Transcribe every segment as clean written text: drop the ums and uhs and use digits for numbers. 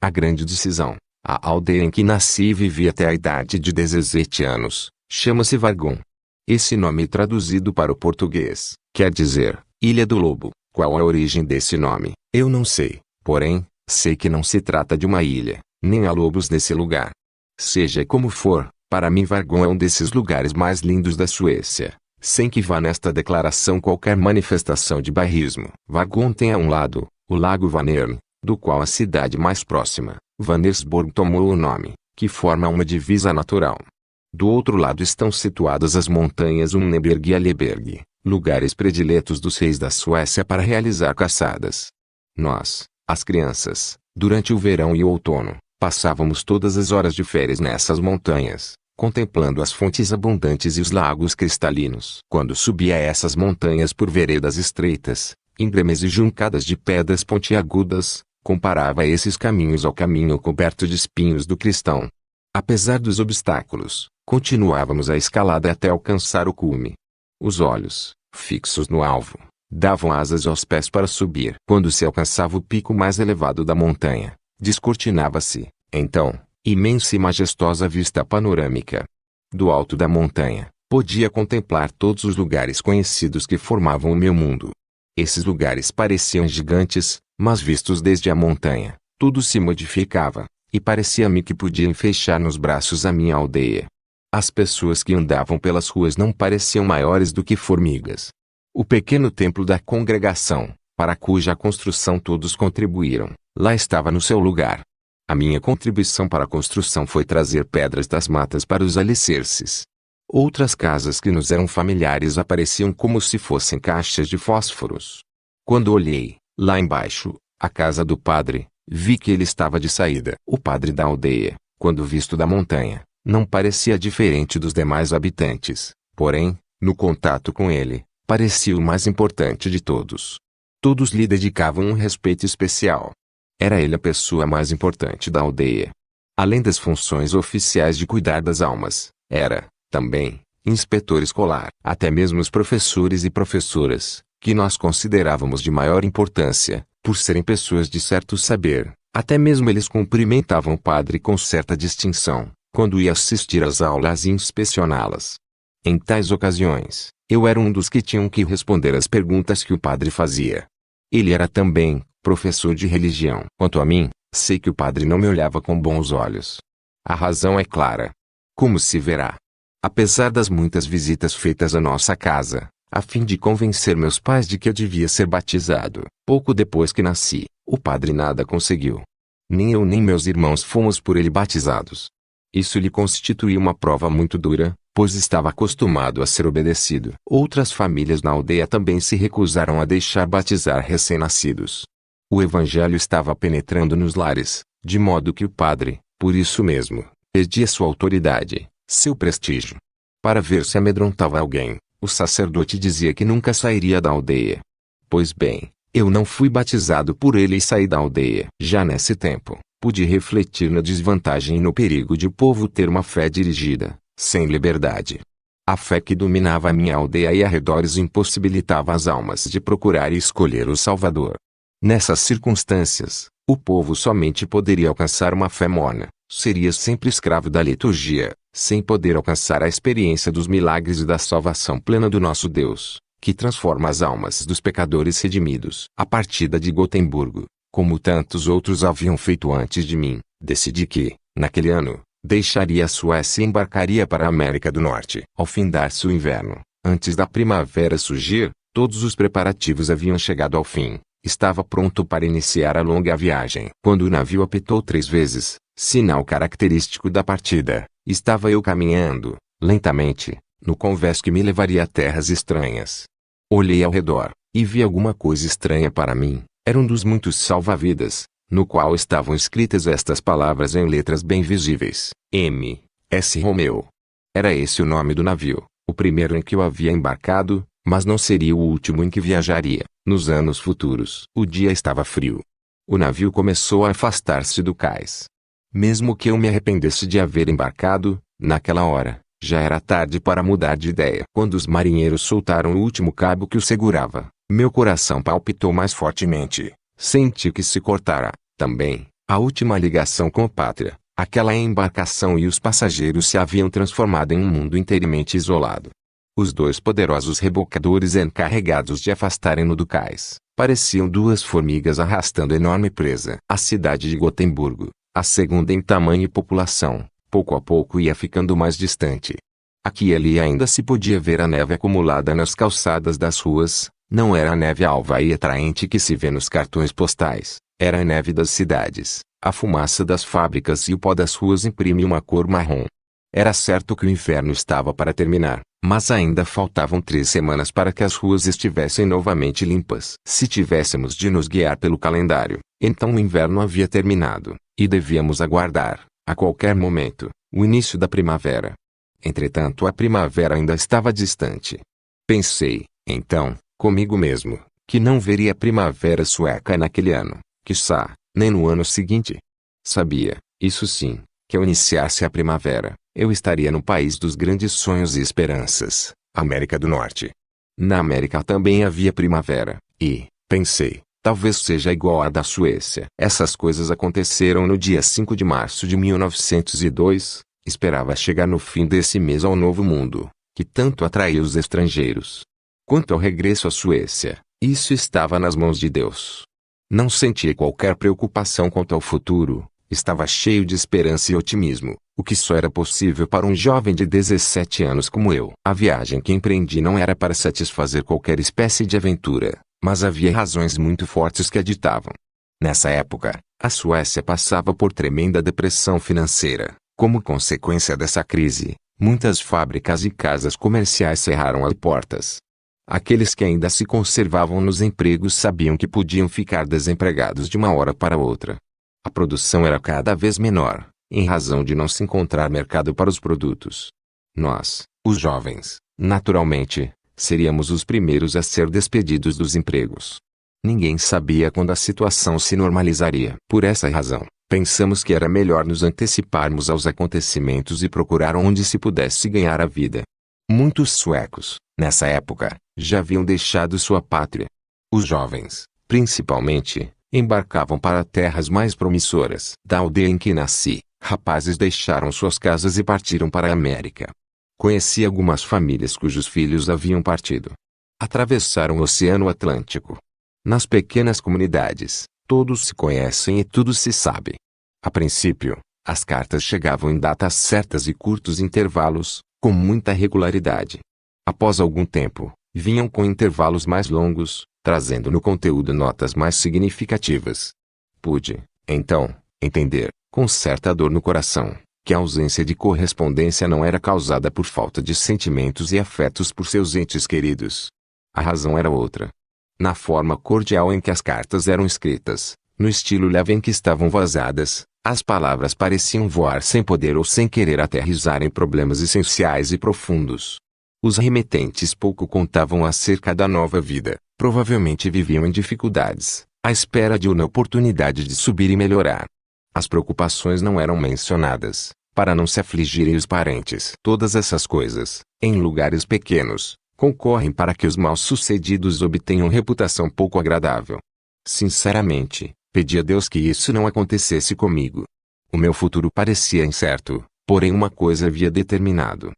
A grande decisão. A aldeia em que nasci e vivi até a idade de 17 anos, chama-se Vargon. Esse nome traduzido para o português, quer dizer, Ilha do Lobo. Qual a origem desse nome, eu não sei, porém, sei que não se trata de uma ilha, nem há lobos nesse lugar. Seja como for, para mim Vargon é um desses lugares mais lindos da Suécia, sem que vá nesta declaração qualquer manifestação de bairrismo. Vargon tem a um lado, o Lago Vänern, do qual a cidade mais próxima, Vänersborg, tomou o nome, que forma uma divisa natural. Do outro lado estão situadas as montanhas Unneberg e Alleberg, lugares prediletos dos reis da Suécia para realizar caçadas. Nós, as crianças, durante o verão e o outono, passávamos todas as horas de férias nessas montanhas, contemplando as fontes abundantes e os lagos cristalinos. Quando subia essas montanhas por veredas estreitas, íngremes e juncadas de pedras pontiagudas, comparava esses caminhos ao caminho coberto de espinhos do cristão. Apesar dos obstáculos, continuávamos a escalada até alcançar o cume. Os olhos, fixos no alvo, davam asas aos pés para subir. Quando se alcançava o pico mais elevado da montanha, descortinava-se, então, imensa e majestosa vista panorâmica. Do alto da montanha, podia contemplar todos os lugares conhecidos que formavam o meu mundo. Esses lugares pareciam gigantes, mas vistos desde a montanha, tudo se modificava, e parecia-me que podia fechar nos braços a minha aldeia. As pessoas que andavam pelas ruas não pareciam maiores do que formigas. O pequeno templo da congregação, para cuja construção todos contribuíram, lá estava no seu lugar. A minha contribuição para a construção foi trazer pedras das matas para os alicerces. Outras casas que nos eram familiares apareciam como se fossem caixas de fósforos. Quando olhei, lá embaixo, a casa do padre, vi que ele estava de saída. O padre da aldeia, quando visto da montanha, não parecia diferente dos demais habitantes, porém, no contato com ele, parecia o mais importante de todos. Todos lhe dedicavam um respeito especial. Era ele a pessoa mais importante da aldeia. Além das funções oficiais de cuidar das almas, era, também, inspetor escolar. Até mesmo os professores e professoras, que nós considerávamos de maior importância, por serem pessoas de certo saber, até mesmo eles cumprimentavam o padre com certa distinção, quando ia assistir às aulas e inspecioná-las. Em tais ocasiões, eu era um dos que tinham que responder às perguntas que o padre fazia. Ele era também professor de religião. Quanto a mim, sei que o padre não me olhava com bons olhos. A razão é clara. Como se verá. Apesar das muitas visitas feitas à nossa casa, a fim de convencer meus pais de que eu devia ser batizado, pouco depois que nasci, o padre nada conseguiu. Nem eu nem meus irmãos fomos por ele batizados. Isso lhe constituía uma prova muito dura, pois estava acostumado a ser obedecido. Outras famílias na aldeia também se recusaram a deixar batizar recém-nascidos. O evangelho estava penetrando nos lares, de modo que o padre, por isso mesmo, perdia sua autoridade, seu prestígio. Para ver se amedrontava alguém, o sacerdote dizia que nunca sairia da aldeia. Pois bem, eu não fui batizado por ele e saí da aldeia. Já nesse tempo, pude refletir na desvantagem e no perigo de o povo ter uma fé dirigida, sem liberdade. A fé que dominava a minha aldeia e arredores impossibilitava as almas de procurar e escolher o Salvador. Nessas circunstâncias, o povo somente poderia alcançar uma fé morna, seria sempre escravo da liturgia, sem poder alcançar a experiência dos milagres e da salvação plena do nosso Deus, que transforma as almas dos pecadores redimidos. A partida de Gotemburgo, como tantos outros haviam feito antes de mim, decidi que, naquele ano, deixaria a Suécia e embarcaria para a América do Norte. Ao findar-se o inverno, antes da primavera surgir, todos os preparativos haviam chegado ao fim. Estava pronto para iniciar a longa viagem. Quando o navio apitou 3 vezes, sinal característico da partida, estava eu caminhando, lentamente, no convés que me levaria a terras estranhas. Olhei ao redor, e vi alguma coisa estranha para mim. Era um dos muitos salva-vidas, no qual estavam escritas estas palavras em letras bem visíveis: M. S. Romeo. Era esse o nome do navio, o primeiro em que eu havia embarcado, mas não seria o último em que viajaria, nos anos futuros. O dia estava frio. O navio começou a afastar-se do cais. Mesmo que eu me arrependesse de haver embarcado, naquela hora, já era tarde para mudar de ideia. Quando os marinheiros soltaram o último cabo que o segurava, meu coração palpitou mais fortemente. Senti que se cortara, também, A última ligação com a pátria, aquela embarcação e os passageiros se haviam transformado em um mundo inteiramente isolado. Os dois poderosos rebocadores encarregados de afastarem-no do cais, pareciam duas formigas arrastando enorme presa. A cidade de Gotemburgo, a segunda em tamanho e população, pouco a pouco ia ficando mais distante. Aqui e ali ainda se podia ver a neve acumulada nas calçadas das ruas. Não era a neve alva e atraente que se vê nos cartões postais, era a neve das cidades. A fumaça das fábricas e o pó das ruas imprime uma cor marrom. Era certo que o inverno estava para terminar, mas ainda faltavam 3 semanas para que as ruas estivessem novamente limpas. Se tivéssemos de nos guiar pelo calendário, então o inverno havia terminado, e devíamos aguardar, a qualquer momento, o início da primavera. Entretanto, a primavera ainda estava distante. Pensei, então, comigo mesmo, que não veria a primavera sueca naquele ano, quiçá, nem no ano seguinte. Sabia, isso sim, que ao iniciar-se a primavera, eu estaria no país dos grandes sonhos e esperanças, América do Norte. Na América também havia primavera, e, pensei, talvez seja igual à da Suécia. Essas coisas aconteceram no dia 5 de março de 1902, esperava chegar no fim desse mês ao Novo Mundo, que tanto atraía os estrangeiros. Quanto ao regresso à Suécia, isso estava nas mãos de Deus. Não sentia qualquer preocupação quanto ao futuro, estava cheio de esperança e otimismo, o que só era possível para um jovem de 17 anos como eu. A viagem que empreendi não era para satisfazer qualquer espécie de aventura, mas havia razões muito fortes que a ditavam. Nessa época, a Suécia passava por tremenda depressão financeira. Como consequência dessa crise, muitas fábricas e casas comerciais cerraram as portas. Aqueles que ainda se conservavam nos empregos sabiam que podiam ficar desempregados de uma hora para outra. A produção era cada vez menor, em razão de não se encontrar mercado para os produtos. Nós, os jovens, naturalmente, seríamos os primeiros a ser despedidos dos empregos. Ninguém sabia quando a situação se normalizaria. Por essa razão, pensamos que era melhor nos anteciparmos aos acontecimentos e procurar onde se pudesse ganhar a vida. Muitos suecos, nessa época, já haviam deixado sua pátria. Os jovens, principalmente, embarcavam para terras mais promissoras. Da aldeia em que nasci, rapazes deixaram suas casas e partiram para a América. Conheci algumas famílias cujos filhos haviam partido. Atravessaram o Oceano Atlântico. Nas pequenas comunidades, todos se conhecem e tudo se sabe. A princípio, as cartas chegavam em datas certas e curtos intervalos, com muita regularidade. Após algum tempo, vinham com intervalos mais longos, trazendo no conteúdo notas mais significativas. Pude, então, entender, com certa dor no coração, que a ausência de correspondência não era causada por falta de sentimentos e afetos por seus entes queridos. A razão era outra. Na forma cordial em que as cartas eram escritas, no estilo leve em que estavam vazadas, as palavras pareciam voar sem poder ou sem querer aterrissar em problemas essenciais e profundos. Os remetentes pouco contavam acerca da nova vida, provavelmente viviam em dificuldades, à espera de uma oportunidade de subir e melhorar. As preocupações não eram mencionadas, para não se afligirem os parentes. Todas essas coisas, em lugares pequenos, concorrem para que os mal-sucedidos obtenham reputação pouco agradável. Sinceramente, pedi a Deus que isso não acontecesse comigo. O meu futuro parecia incerto, porém uma coisa havia determinado.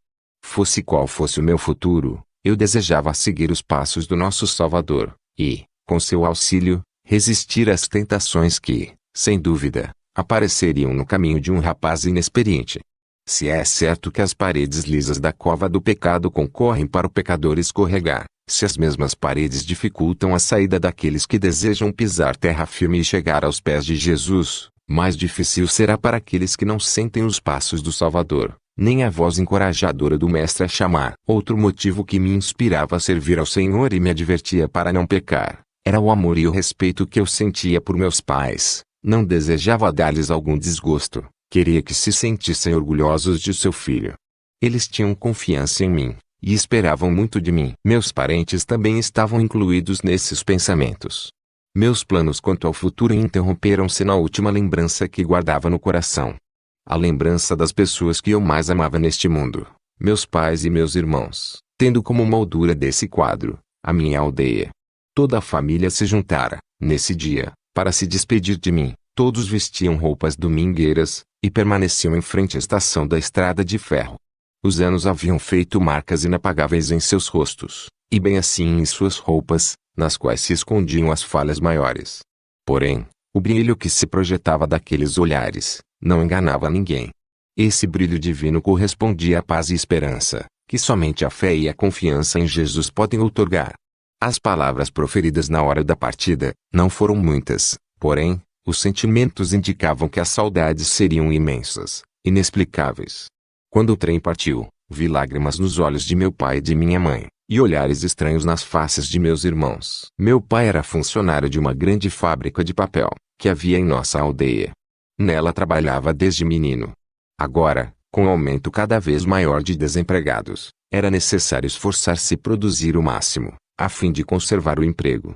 Fosse qual fosse o meu futuro, eu desejava seguir os passos do nosso Salvador, e, com seu auxílio, resistir às tentações que, sem dúvida, apareceriam no caminho de um rapaz inexperiente. Se é certo que as paredes lisas da cova do pecado concorrem para o pecador escorregar, se as mesmas paredes dificultam a saída daqueles que desejam pisar terra firme e chegar aos pés de Jesus, mais difícil será para aqueles que não sentem os passos do Salvador, nem a voz encorajadora do Mestre a chamar. Outro motivo que me inspirava a servir ao Senhor e me advertia para não pecar, era o amor e o respeito que eu sentia por meus pais. Não desejava dar-lhes algum desgosto, queria que se sentissem orgulhosos de seu filho. Eles tinham confiança em mim, e esperavam muito de mim. Meus parentes também estavam incluídos nesses pensamentos. Meus planos quanto ao futuro interromperam-se na última lembrança que guardava no coração. A lembrança das pessoas que eu mais amava neste mundo, meus pais e meus irmãos, tendo como moldura desse quadro, a minha aldeia. Toda a família se juntara, nesse dia, para se despedir de mim, Todos vestiam roupas domingueiras, e permaneciam em frente à estação da estrada de ferro. Os anos haviam feito marcas inapagáveis em seus rostos, e bem assim em suas roupas, nas quais se escondiam as falhas maiores. Porém, o brilho que se projetava daqueles olhares, não enganava ninguém. Esse brilho divino correspondia à paz e esperança, que somente a fé e a confiança em Jesus podem outorgar. As palavras proferidas na hora da partida, não foram muitas, porém, os sentimentos indicavam que as saudades seriam imensas, inexplicáveis. Quando o trem partiu, vi lágrimas nos olhos de meu pai e de minha mãe, e olhares estranhos nas faces de meus irmãos. Meu pai era funcionário de uma grande fábrica de papel, que havia em nossa aldeia. Nela trabalhava desde menino. Agora, com o aumento cada vez maior de desempregados, era necessário esforçar-se e produzir o máximo, a fim de conservar o emprego.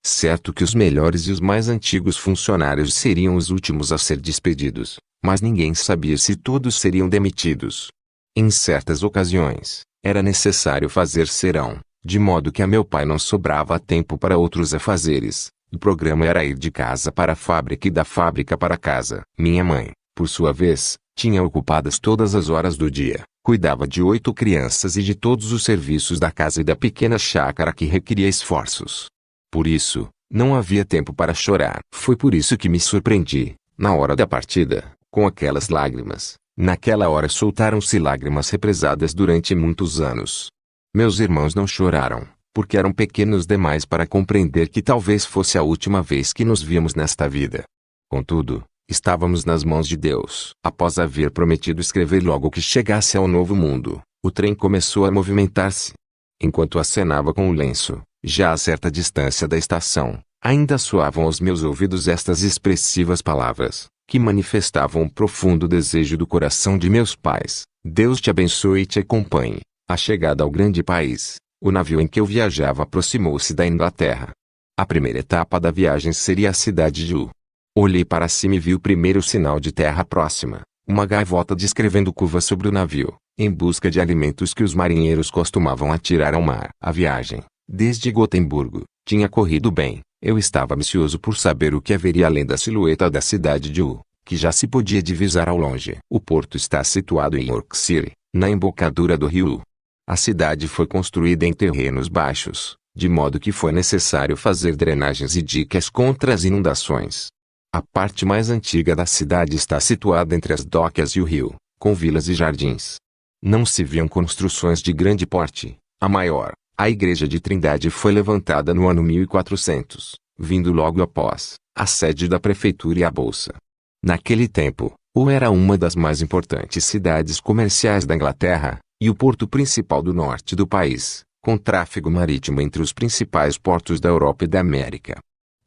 Certo que os melhores e os mais antigos funcionários seriam os últimos a ser despedidos, mas ninguém sabia se todos seriam demitidos. Em certas ocasiões, era necessário fazer serão, de modo que a meu pai não sobrava tempo para outros afazeres. O programa era ir de casa para a fábrica e da fábrica para casa. Minha mãe, por sua vez, tinha ocupadas todas as horas do dia, cuidava de 8 crianças e de todos os serviços da casa e da pequena chácara que requeria esforços. Por isso, não havia tempo para chorar. Foi por isso que me surpreendi, na hora da partida, com aquelas lágrimas. Naquela hora soltaram-se lágrimas represadas durante muitos anos. Meus irmãos não choraram, porque eram pequenos demais para compreender que talvez fosse a última vez que nos víamos nesta vida. Contudo, estávamos nas mãos de Deus. Após haver prometido escrever logo que chegasse ao novo mundo, o trem começou a movimentar-se. Enquanto acenava com o lenço, já a certa distância da estação, ainda soavam aos meus ouvidos estas expressivas palavras, que manifestavam um profundo desejo do coração de meus pais: Deus te abençoe e te acompanhe. A chegada ao grande país, o navio em que eu viajava aproximou-se da Inglaterra. A primeira etapa da viagem seria a cidade de U. Olhei para cima e vi o primeiro sinal de terra próxima, uma gaivota descrevendo curva sobre o navio, em busca de alimentos que os marinheiros costumavam atirar ao mar. A viagem, desde Gotemburgo, tinha corrido bem. Eu estava ansioso por saber o que haveria além da silhueta da cidade de U, que já se podia divisar ao longe. O porto está situado em Yorkshire, na embocadura do rio U. A cidade foi construída em terrenos baixos, de modo que foi necessário fazer drenagens e diques contra as inundações. A parte mais antiga da cidade está situada entre as docas e o rio, com vilas e jardins. Não se viam construções de grande porte. A maior, a Igreja de Trindade, foi levantada no ano 1400, vindo logo após a sede da prefeitura e a bolsa. Naquele tempo, U era uma das mais importantes cidades comerciais da Inglaterra, e o porto principal do norte do país, com tráfego marítimo entre os principais portos da Europa e da América.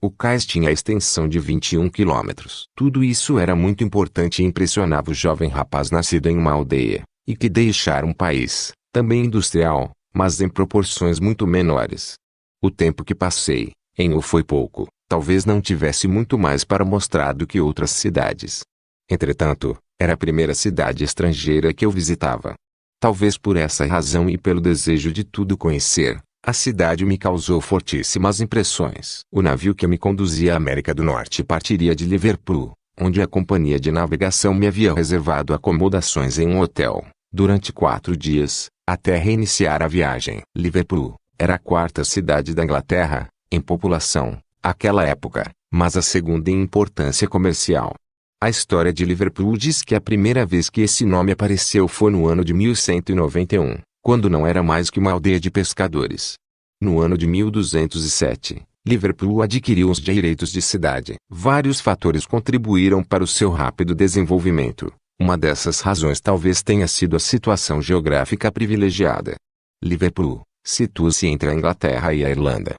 O cais tinha a extensão de 21 quilômetros. Tudo isso era muito importante e impressionava o jovem rapaz nascido em uma aldeia, e que deixara um país, também industrial, mas em proporções muito menores. O tempo que passei em U foi pouco, talvez não tivesse muito mais para mostrar do que outras cidades. Entretanto, era a primeira cidade estrangeira que eu visitava. Talvez por essa razão e pelo desejo de tudo conhecer, a cidade me causou fortíssimas impressões. O navio que me conduzia à América do Norte partiria de Liverpool, onde a companhia de navegação me havia reservado acomodações em um hotel, durante 4 dias, até reiniciar a viagem. Liverpool era a 4ª cidade da Inglaterra, em população, àquela época, mas a segunda em importância comercial. A história de Liverpool diz que a primeira vez que esse nome apareceu foi no ano de 1191, quando não era mais que uma aldeia de pescadores. No ano de 1207, Liverpool adquiriu os direitos de cidade. Vários fatores contribuíram para o seu rápido desenvolvimento. Uma dessas razões talvez tenha sido a situação geográfica privilegiada. Liverpool situa-se entre a Inglaterra e a Irlanda.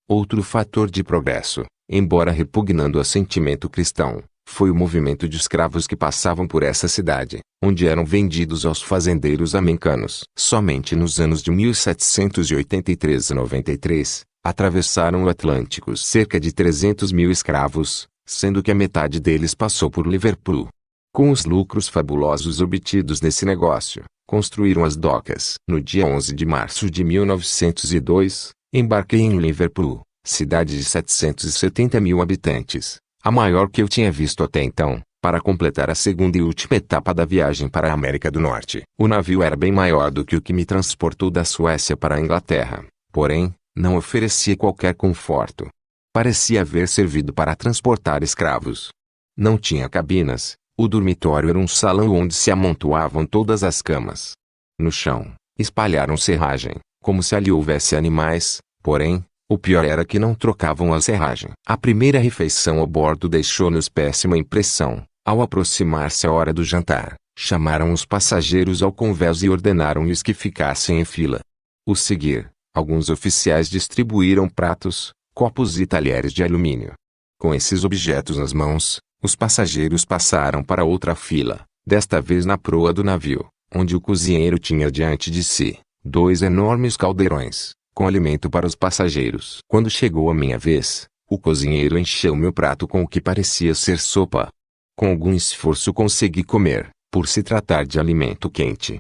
Outro fator de progresso, embora repugnando ao sentimento cristão, foi o movimento de escravos que passavam por essa cidade, onde eram vendidos aos fazendeiros americanos. Somente nos anos de 1783 e 93, atravessaram o Atlântico cerca de 300.000 escravos, sendo que a metade deles passou por Liverpool. Com os lucros fabulosos obtidos nesse negócio, construíram as docas. No dia 11 de março de 1902, embarquei em Liverpool, cidade de 770.000 habitantes, a maior que eu tinha visto até então, para completar a segunda e última etapa da viagem para a América do Norte. O navio era bem maior do que o que me transportou da Suécia para a Inglaterra, porém, não oferecia qualquer conforto. Parecia haver servido para transportar escravos. Não tinha cabinas, o dormitório era um salão onde se amontoavam todas as camas. No chão, espalharam serragem, como se ali houvesse animais, porém, o pior era que não trocavam a serragem. A primeira refeição a bordo deixou-nos péssima impressão. Ao aproximar-se a hora do jantar, chamaram os passageiros ao convés e ordenaram-lhes que ficassem em fila. O seguir, alguns oficiais distribuíram pratos, copos e talheres de alumínio. Com esses objetos nas mãos, os passageiros passaram para outra fila, desta vez na proa do navio, onde o cozinheiro tinha diante de si 2 enormes caldeirões, com alimento para os passageiros. Quando chegou a minha vez, o cozinheiro encheu meu prato com o que parecia ser sopa. Com algum esforço consegui comer, por se tratar de alimento quente.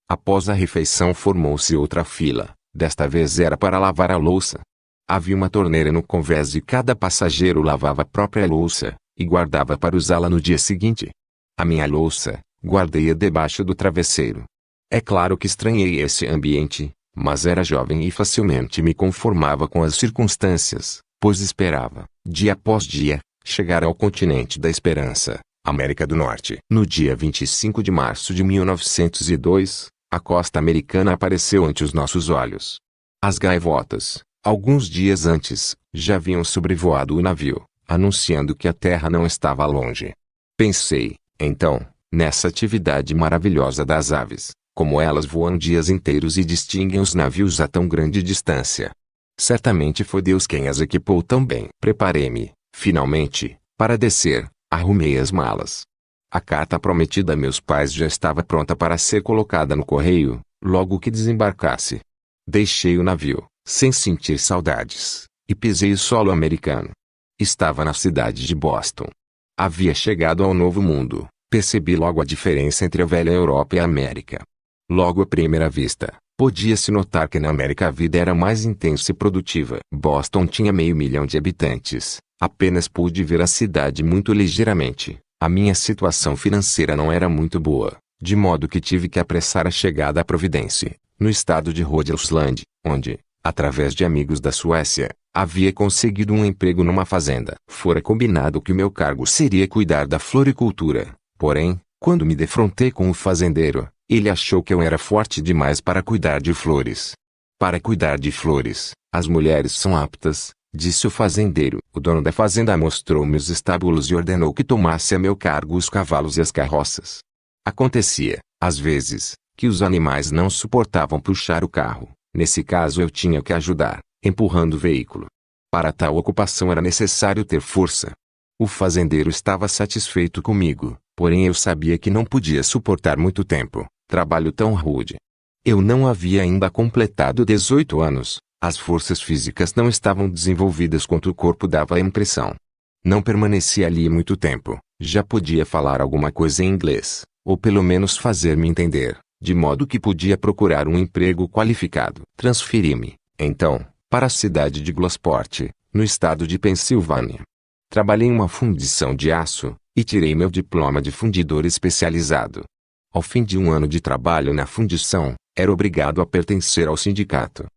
Após a refeição formou-se outra fila, desta vez era para lavar a louça. Havia uma torneira no convés e cada passageiro lavava a própria louça, e guardava para usá-la no dia seguinte. A minha louça, guardei-a debaixo do travesseiro. É claro que estranhei esse ambiente, mas era jovem e facilmente me conformava com as circunstâncias, pois esperava, dia após dia, chegar ao continente da esperança, América do Norte. No dia 25 de março de 1902, a costa americana apareceu ante os nossos olhos. As gaivotas, alguns dias antes, já haviam sobrevoado o navio, anunciando que a terra não estava longe. Pensei, então, nessa atividade maravilhosa das aves, como elas voam dias inteiros e distinguem os navios a tão grande distância. Certamente foi Deus quem as equipou tão bem. Preparei-me, finalmente, para descer, arrumei as malas. A carta prometida a meus pais já estava pronta para ser colocada no correio, logo que desembarcasse. Deixei o navio, sem sentir saudades, e pisei o solo americano. Estava na cidade de Boston. Havia chegado ao Novo Mundo, percebi logo a diferença entre a velha Europa e a América. Logo à primeira vista, podia-se notar que na América a vida era mais intensa e produtiva. Boston tinha 500 mil de habitantes, apenas pude ver a cidade muito ligeiramente. A minha situação financeira não era muito boa, de modo que tive que apressar a chegada à Providence, no estado de Rhode Island, onde, através de amigos da Suécia, havia conseguido um emprego numa fazenda. Fora combinado que o meu cargo seria cuidar da floricultura, porém, quando me defrontei com o fazendeiro, ele achou que eu era forte demais para cuidar de flores. Para cuidar de flores, as mulheres são aptas, disse o fazendeiro. O dono da fazenda mostrou-me os estábulos e ordenou que tomasse a meu cargo os cavalos e as carroças. Acontecia, às vezes, que os animais não suportavam puxar o carro. Nesse caso eu tinha que ajudar, empurrando o veículo. Para tal ocupação era necessário ter força. O fazendeiro estava satisfeito comigo, porém eu sabia que não podia suportar muito tempo trabalho tão rude. Eu não havia ainda completado 18 anos, as forças físicas não estavam desenvolvidas quanto o corpo dava a impressão. Não permaneci ali muito tempo, já podia falar alguma coisa em inglês, ou pelo menos fazer-me entender, de modo que podia procurar um emprego qualificado. Transferi-me, então, para a cidade de Gloucester, no estado de Pensilvânia. Trabalhei em uma fundição de aço, e tirei meu diploma de fundidor especializado. Ao fim de um ano de trabalho na fundição, era obrigado a pertencer ao sindicato.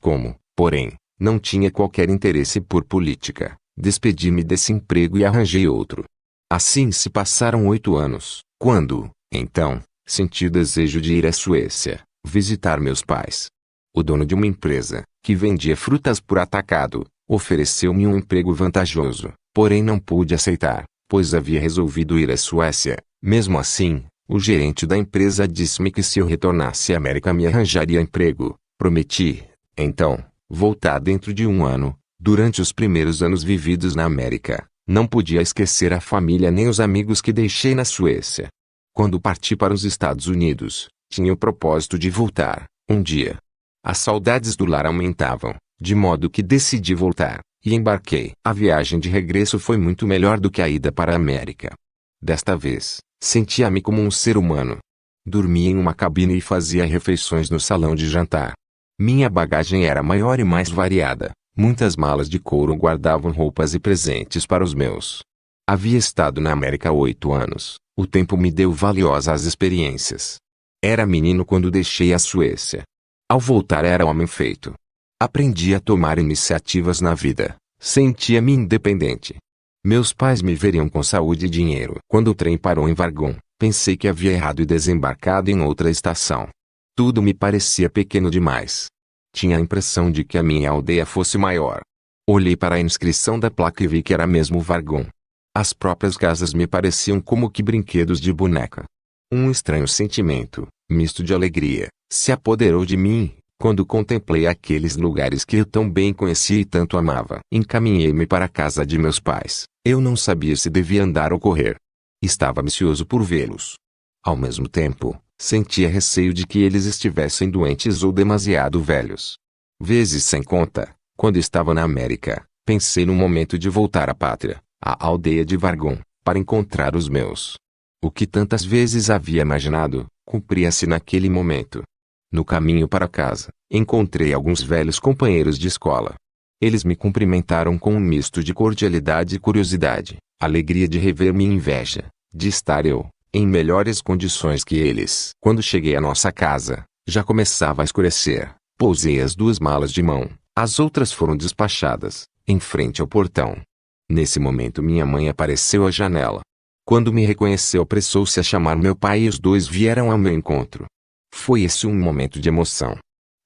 Como, porém, não tinha qualquer interesse por política, despedi-me desse emprego e arranjei outro. Assim se passaram 8 anos, quando, então, senti o desejo de ir à Suécia, visitar meus pais. O dono de uma empresa, que vendia frutas por atacado, ofereceu-me um emprego vantajoso, porém não pude aceitar, pois havia resolvido ir à Suécia. Mesmo assim, o gerente da empresa disse-me que se eu retornasse à América me arranjaria emprego. Prometi, então, voltar dentro de um ano. Durante os primeiros anos vividos na América, não podia esquecer a família nem os amigos que deixei na Suécia. Quando parti para os Estados Unidos, tinha o propósito de voltar, um dia. As saudades do lar aumentavam, de modo que decidi voltar, e embarquei. A viagem de regresso foi muito melhor do que a ida para a América. Desta vez, sentia-me como um ser humano. Dormia em uma cabine e fazia refeições no salão de jantar. Minha bagagem era maior e mais variada. Muitas malas de couro guardavam roupas e presentes para os meus Havia estado na América há 8 anos. O tempo me deu valiosas experiências. Era menino quando deixei a Suécia. Ao voltar era homem feito. Aprendi a tomar iniciativas na vida. Sentia-me independente. Meus pais me veriam com saúde e dinheiro. Quando o trem parou em Vargon, pensei que havia errado e desembarcado em outra estação. Tudo me parecia pequeno demais. Tinha a impressão de que a minha aldeia fosse maior. Olhei para a inscrição da placa e vi que era mesmo Vargon. As próprias casas me pareciam como que brinquedos de boneca. Um estranho sentimento, misto de alegria, se apoderou de mim, quando contemplei aqueles lugares que eu tão bem conhecia e tanto amava. Encaminhei-me para a casa de meus pais. Eu não sabia se devia andar ou correr. Estava ansioso por vê-los. Ao mesmo tempo, sentia receio de que eles estivessem doentes ou demasiado velhos. Vezes sem conta, quando estava na América, pensei no momento de voltar à pátria, à aldeia de Vargon, para encontrar os meus. O que tantas vezes havia imaginado, cumpria-se naquele momento. No caminho para casa, encontrei alguns velhos companheiros de escola. Eles me cumprimentaram com um misto de cordialidade e curiosidade, alegria de rever-me e inveja, de estar eu, em melhores condições que eles. Quando cheguei à nossa casa, já começava a escurecer. Pousei as 2 malas de mão, as outras foram despachadas, em frente ao portão. Nesse momento minha mãe apareceu à janela. Quando me reconheceu apressou-se a chamar meu pai e os dois vieram ao meu encontro. Foi esse um momento de emoção.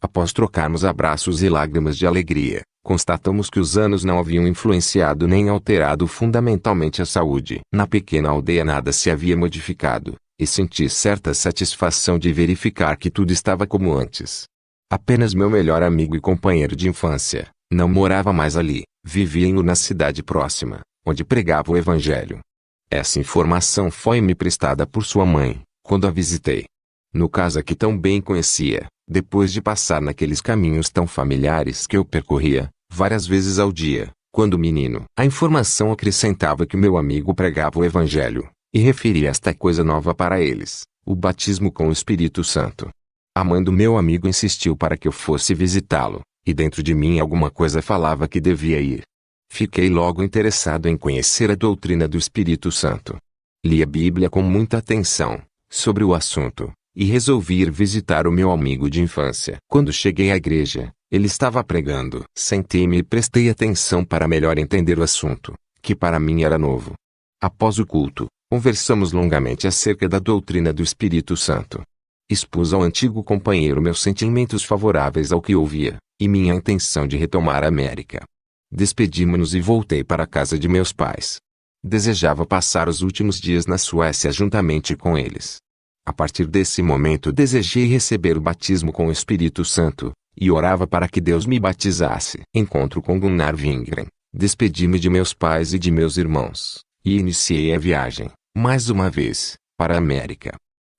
Após trocarmos abraços e lágrimas de alegria, constatamos que os anos não haviam influenciado nem alterado fundamentalmente a saúde. Na pequena aldeia nada se havia modificado, e senti certa satisfação de verificar que tudo estava como antes. Apenas meu melhor amigo e companheiro de infância não morava mais ali, vivia em uma cidade próxima, onde pregava o evangelho. Essa informação foi-me prestada por sua mãe, quando a visitei. No casa que tão bem conhecia, depois de passar naqueles caminhos tão familiares que eu percorria, várias vezes ao dia, quando menino. A informação acrescentava que meu amigo pregava o evangelho, e referia esta coisa nova para eles, o batismo com o Espírito Santo. A mãe do meu amigo insistiu para que eu fosse visitá-lo, e dentro de mim alguma coisa falava que devia ir. Fiquei logo interessado em conhecer a doutrina do Espírito Santo. Li a Bíblia com muita atenção, sobre o assunto, e resolvi ir visitar o meu amigo de infância. Quando cheguei à igreja, ele estava pregando. Sentei-me e prestei atenção para melhor entender o assunto, que para mim era novo. Após o culto, conversamos longamente acerca da doutrina do Espírito Santo. Expus ao antigo companheiro meus sentimentos favoráveis ao que ouvia, e minha intenção de retomar a América. Despedimo-nos e voltei para a casa de meus pais. Desejava passar os últimos dias na Suécia juntamente com eles. A partir desse momento desejei receber o batismo com o Espírito Santo, e orava para que Deus me batizasse. Encontro com Gunnar Wingren. Despedi-me de meus pais e de meus irmãos, e iniciei a viagem, mais uma vez, para a América.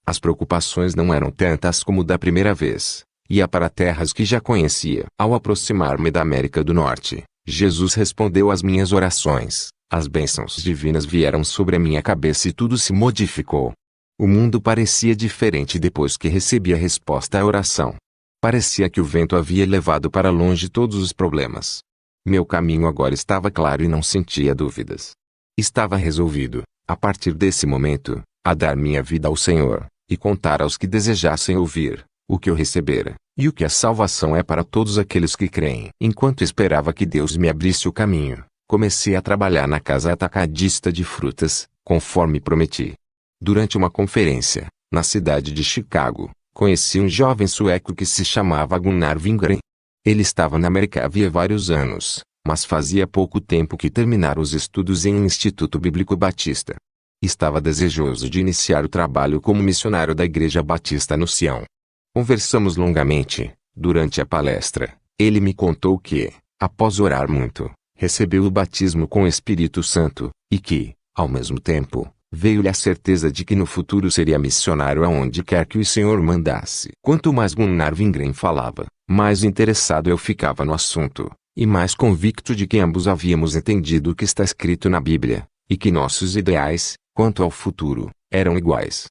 As preocupações não eram tantas como da primeira vez. Ia para terras que já conhecia. Ao aproximar-me da América do Norte, Jesus respondeu às minhas orações. As bênçãos divinas vieram sobre a minha cabeça e tudo se modificou. O mundo parecia diferente depois que recebi a resposta à oração. Parecia que o vento havia levado para longe todos os problemas. Meu caminho agora estava claro e não sentia dúvidas. Estava resolvido, a partir desse momento, a dar minha vida ao Senhor, e contar aos que desejassem ouvir o que eu recebera, e o que a salvação é para todos aqueles que creem. Enquanto esperava que Deus me abrisse o caminho, comecei a trabalhar na casa atacadista de frutas, conforme prometi. Durante uma conferência, na cidade de Chicago, conheci um jovem sueco que se chamava Gunnar Wingren. Ele estava na América havia vários anos, mas fazia pouco tempo que terminara os estudos em um instituto bíblico batista. Estava desejoso de iniciar o trabalho como missionário da Igreja Batista no Sião. Conversamos longamente. Durante a palestra, ele me contou que, após orar muito, recebeu o batismo com o Espírito Santo, e que, ao mesmo tempo, veio-lhe a certeza de que no futuro seria missionário aonde quer que o Senhor mandasse. Quanto mais Gunnar Wingren falava, mais interessado eu ficava no assunto, e mais convicto de que ambos havíamos entendido o que está escrito na Bíblia, e que nossos ideais, quanto ao futuro, eram iguais.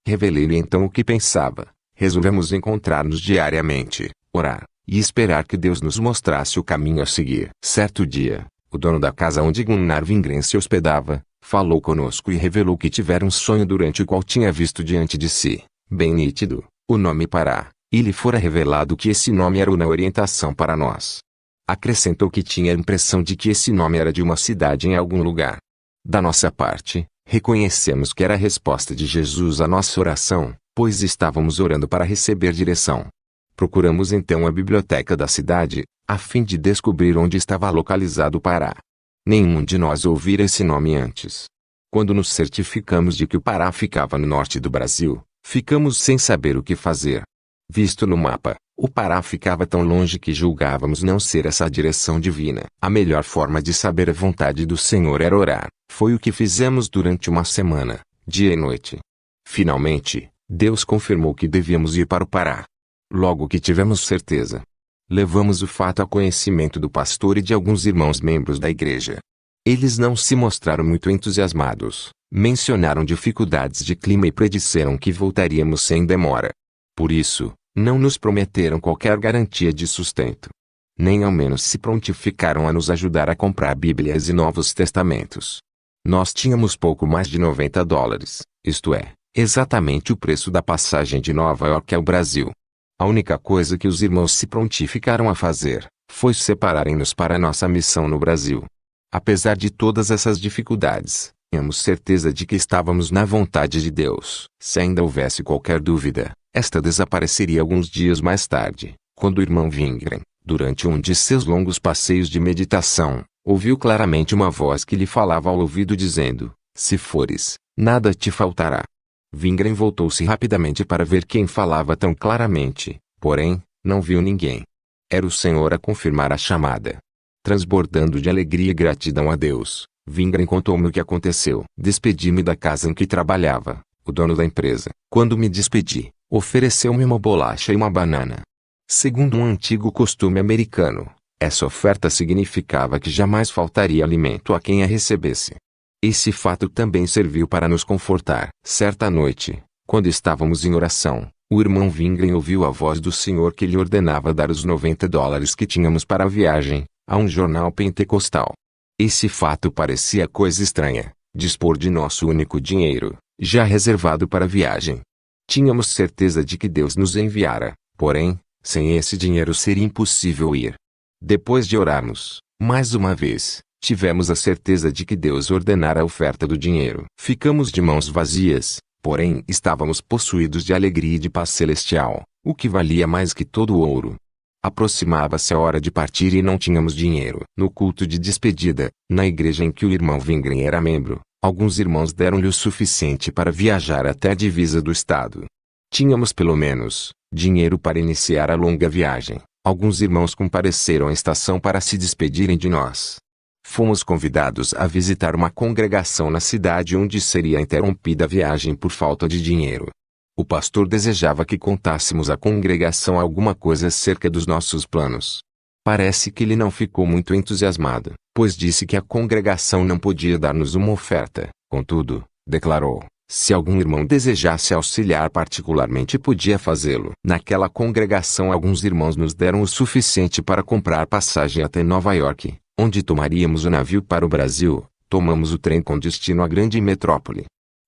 Revelei-lhe então o que pensava. Resolvemos encontrar-nos diariamente, orar, e esperar que Deus nos mostrasse o caminho a seguir. Certo dia, o dono da casa onde Gunnar Wingren se hospedava, Falou conosco e revelou que tivera um sonho durante o qual tinha visto diante de si, bem nítido, o nome Pará, e lhe fora revelado que esse nome era uma orientação para nós. Acrescentou que tinha a impressão de que esse nome era de uma cidade em algum lugar. Da nossa parte, reconhecemos que era a resposta de Jesus à nossa oração, pois estávamos orando para receber direção. Procuramos então a biblioteca da cidade, a fim de descobrir onde estava localizado o Pará. Nenhum de nós ouvira esse nome antes. Quando nos certificamos de que o Pará ficava no norte do Brasil, ficamos sem saber o que fazer. Visto no mapa, o Pará ficava tão longe que julgávamos não ser essa a direção divina. A melhor forma de saber a vontade do Senhor era orar. Foi o que fizemos durante uma semana, dia e noite. Finalmente, Deus confirmou que devíamos ir para o Pará. Logo que tivemos certeza, levamos o fato ao conhecimento do pastor e de alguns irmãos membros da igreja. Eles não se mostraram muito entusiasmados, mencionaram dificuldades de clima e predisseram que voltaríamos sem demora. Por isso, não nos prometeram qualquer garantia de sustento. Nem ao menos se prontificaram a nos ajudar a comprar Bíblias e Novos Testamentos. Nós tínhamos pouco mais de $90, isto é, exatamente o preço da passagem de Nova York ao Brasil. A única coisa que os irmãos se prontificaram a fazer, foi separarem-nos para nossa missão no Brasil. Apesar de todas essas dificuldades, tínhamos certeza de que estávamos na vontade de Deus. Se ainda houvesse qualquer dúvida, esta desapareceria alguns dias mais tarde, quando o irmão Wingren, durante um de seus longos passeios de meditação, ouviu claramente uma voz que lhe falava ao ouvido dizendo: "Se fores, nada te faltará." Wingren voltou-se rapidamente para ver quem falava tão claramente, porém, não viu ninguém. Era o Senhor a confirmar a chamada. Transbordando de alegria e gratidão a Deus, Wingren contou-me o que aconteceu. Despedi-me da casa em que trabalhava, o dono da empresa. Quando me despedi, ofereceu-me uma bolacha e uma banana. Segundo um antigo costume americano, essa oferta significava que jamais faltaria alimento a quem a recebesse. Esse fato também serviu para nos confortar. Certa noite, quando estávamos em oração, o irmão Wingren ouviu a voz do Senhor que lhe ordenava dar os $90 que tínhamos para a viagem, a um jornal pentecostal. Esse fato parecia coisa estranha, dispor de nosso único dinheiro, já reservado para a viagem. Tínhamos certeza de que Deus nos enviara, porém, sem esse dinheiro seria impossível ir. Depois de orarmos, mais uma vez, tivemos a certeza de que Deus ordenara a oferta do dinheiro. Ficamos de mãos vazias, porém estávamos possuídos de alegria e de paz celestial, o que valia mais que todo o ouro. Aproximava-se a hora de partir e não tínhamos dinheiro. No culto de despedida, na igreja em que o irmão Wingren era membro, alguns irmãos deram-lhe o suficiente para viajar até a divisa do estado. Tínhamos pelo menos dinheiro para iniciar a longa viagem. Alguns irmãos compareceram à estação para se despedirem de nós. Fomos convidados a visitar uma congregação na cidade onde seria interrompida a viagem por falta de dinheiro. O pastor desejava que contássemos à congregação alguma coisa acerca dos nossos planos. Parece que ele não ficou muito entusiasmado, pois disse que a congregação não podia dar-nos uma oferta. Contudo, declarou, se algum irmão desejasse auxiliar particularmente podia fazê-lo. Naquela congregação alguns irmãos nos deram o suficiente para comprar passagem até Nova York, onde tomaríamos o navio para o Brasil. Tomamos o trem com destino à grande metrópole.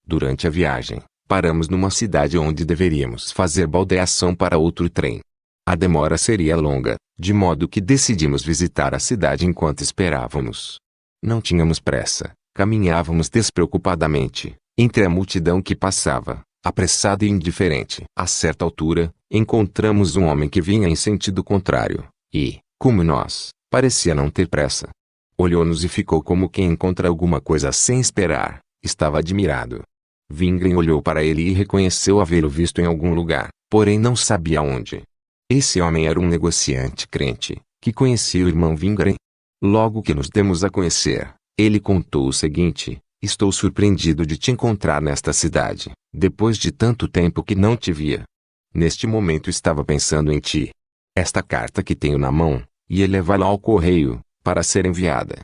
Durante a viagem, paramos numa cidade onde deveríamos fazer baldeação para outro trem. A demora seria longa, de modo que decidimos visitar a cidade enquanto esperávamos. Não tínhamos pressa, caminhávamos despreocupadamente, entre a multidão que passava, apressada e indiferente. A certa altura, encontramos um homem que vinha em sentido contrário, e, como nós, parecia não ter pressa. Olhou-nos e ficou como quem encontra alguma coisa sem esperar. Estava admirado. Wingren olhou para ele e reconheceu havê-lo visto em algum lugar, porém não sabia onde. Esse homem era um negociante crente, que conhecia o irmão Wingren. Logo que nos demos a conhecer, ele contou o seguinte: estou surpreendido de te encontrar nesta cidade, depois de tanto tempo que não te via. Neste momento estava pensando em ti. Esta carta que tenho na mão, ia levá-la ao correio, para ser enviada.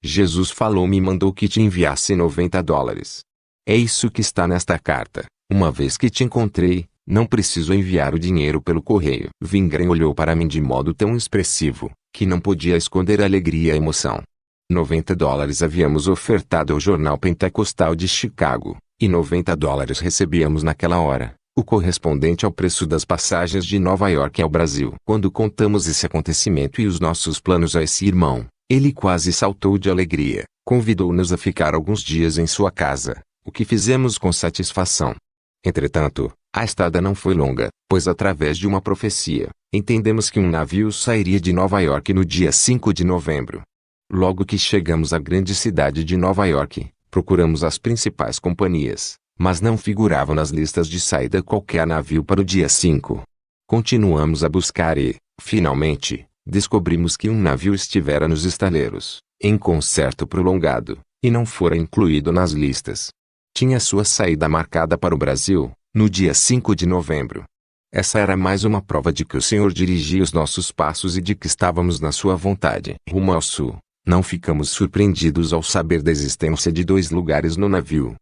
Jesus falou-me e mandou que te enviasse $90. É isso que está nesta carta. Uma vez que te encontrei, não preciso enviar o dinheiro pelo correio. Wingren olhou para mim de modo tão expressivo, que não podia esconder a alegria e a emoção. $90 havíamos ofertado ao jornal pentecostal de Chicago, e $90 recebíamos naquela hora, o correspondente ao preço das passagens de Nova York ao Brasil. Quando contamos esse acontecimento e os nossos planos a esse irmão, ele quase saltou de alegria, convidou-nos a ficar alguns dias em sua casa, o que fizemos com satisfação. Entretanto, a estada não foi longa, pois através de uma profecia, entendemos que um navio sairia de Nova York no dia 5 de novembro. Logo que chegamos à grande cidade de Nova York, procuramos as principais companhias, mas não figuravam nas listas de saída qualquer navio para o dia 5. Continuamos a buscar e, finalmente, descobrimos que um navio estivera nos estaleiros, em concerto prolongado, e não fora incluído nas listas. Tinha sua saída marcada para o Brasil, no dia 5 de novembro. Essa era mais uma prova de que o Senhor dirigia os nossos passos e de que estávamos na sua vontade. Rumo ao sul, não ficamos surpreendidos ao saber da existência de 2 lugares no navio.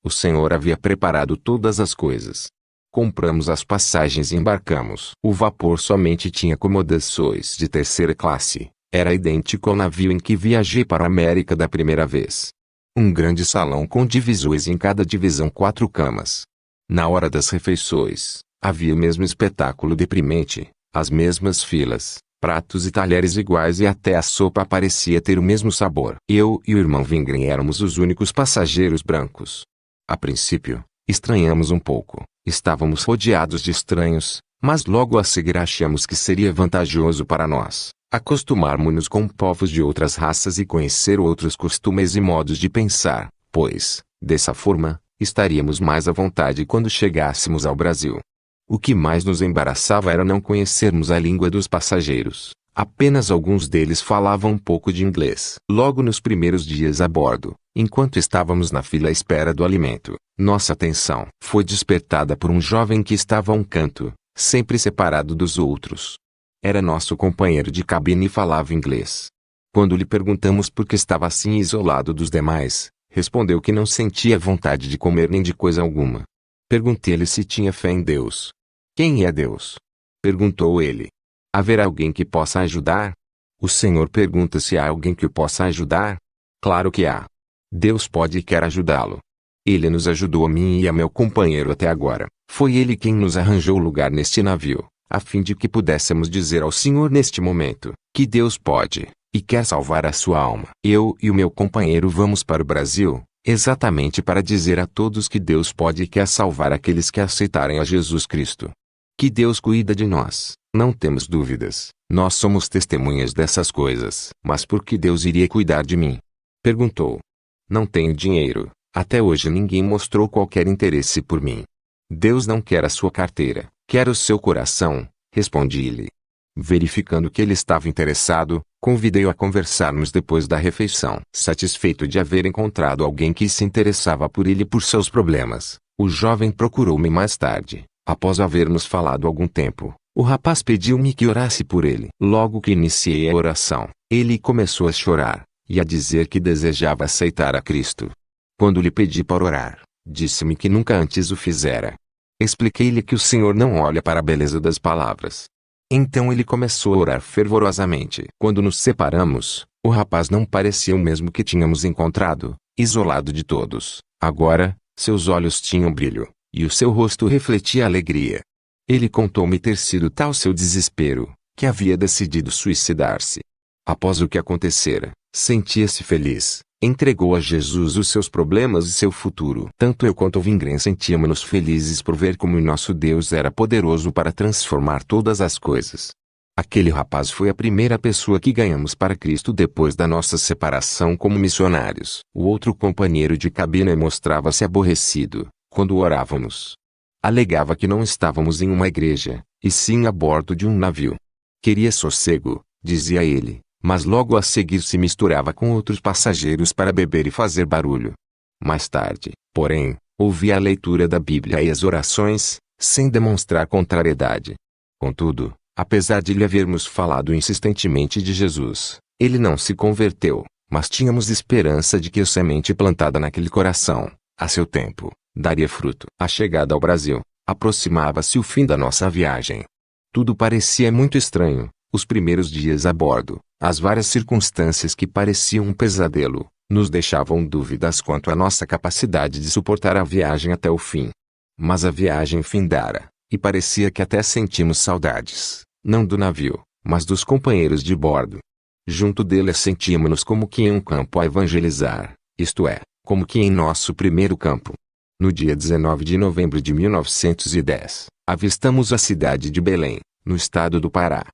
O Senhor havia preparado todas as coisas. Compramos as passagens e embarcamos. O vapor somente tinha acomodações de terceira classe. Era idêntico ao navio em que viajei para a América da primeira vez. Um grande salão com divisões e em cada divisão 4 camas. Na hora das refeições, havia o mesmo espetáculo deprimente, as mesmas filas, pratos e talheres iguais e até a sopa parecia ter o mesmo sabor. Eu e o irmão Vingren éramos os únicos passageiros brancos. A princípio, estranhamos um pouco, estávamos rodeados de estranhos, mas logo a seguir achamos que seria vantajoso para nós acostumarmos-nos com povos de outras raças e conhecer outros costumes e modos de pensar, pois, dessa forma, estaríamos mais à vontade quando chegássemos ao Brasil. O que mais nos embaraçava era não conhecermos a língua dos passageiros. Apenas alguns deles falavam um pouco de inglês. Logo nos primeiros dias a bordo, enquanto estávamos na fila à espera do alimento, nossa atenção foi despertada por um jovem que estava a um canto, sempre separado dos outros. Era nosso companheiro de cabine e falava inglês. Quando lhe perguntamos por que estava assim isolado dos demais, respondeu que não sentia vontade de comer nem de coisa alguma. Perguntei-lhe se tinha fé em Deus. Quem é Deus? Perguntou ele. Haverá alguém que possa ajudar? O Senhor pergunta se há alguém que o possa ajudar? Claro que há. Deus pode e quer ajudá-lo. Ele nos ajudou a mim e a meu companheiro até agora. Foi ele quem nos arranjou lugar neste navio, a fim de que pudéssemos dizer ao Senhor neste momento, que Deus pode, e quer salvar a sua alma. Eu e o meu companheiro vamos para o Brasil, exatamente para dizer a todos que Deus pode e quer salvar aqueles que aceitarem a Jesus Cristo. Que Deus cuida de nós, não temos dúvidas, nós somos testemunhas dessas coisas. Mas por que Deus iria cuidar de mim? Perguntou. Não tenho dinheiro, até hoje ninguém mostrou qualquer interesse por mim. Deus não quer a sua carteira, quer o seu coração, respondi-lhe. Verificando que ele estava interessado, convidei-o a conversarmos depois da refeição. Satisfeito de haver encontrado alguém que se interessava por ele e por seus problemas, o jovem procurou-me mais tarde. Após havermos falado algum tempo, o rapaz pediu-me que orasse por ele. Logo que iniciei a oração, ele começou a chorar, e a dizer que desejava aceitar a Cristo. Quando lhe pedi para orar, disse-me que nunca antes o fizera. Expliquei-lhe que o Senhor não olha para a beleza das palavras. Então ele começou a orar fervorosamente. Quando nos separamos, o rapaz não parecia o mesmo que tínhamos encontrado, isolado de todos. Agora, seus olhos tinham brilho, e o seu rosto refletia alegria. Ele contou-me ter sido tal seu desespero, que havia decidido suicidar-se. Após o que acontecera, sentia-se feliz, entregou a Jesus os seus problemas e seu futuro. Tanto eu quanto o Vingren sentíamos-nos felizes por ver como o nosso Deus era poderoso para transformar todas as coisas. Aquele rapaz foi a primeira pessoa que ganhamos para Cristo depois da nossa separação como missionários. O outro companheiro de cabine mostrava-se aborrecido, quando orávamos. Alegava que não estávamos em uma igreja, e sim a bordo de um navio. Queria sossego, dizia ele, mas logo a seguir se misturava com outros passageiros para beber e fazer barulho. Mais tarde, porém, ouvia a leitura da Bíblia e as orações, sem demonstrar contrariedade. Contudo, apesar de lhe havermos falado insistentemente de Jesus, ele não se converteu, mas tínhamos esperança de que a semente plantada naquele coração, a seu tempo, daria fruto. A chegada ao Brasil, aproximava-se o fim da nossa viagem. Tudo parecia muito estranho. Os primeiros dias a bordo, as várias circunstâncias que pareciam um pesadelo, nos deixavam dúvidas quanto à nossa capacidade de suportar a viagem até o fim. Mas a viagem findara, e parecia que até sentimos saudades, não do navio, mas dos companheiros de bordo. Junto deles sentíamos-nos como que em um campo a evangelizar, isto é, como que em nosso primeiro campo. No dia 19 de novembro de 1910, avistamos a cidade de Belém, no estado do Pará.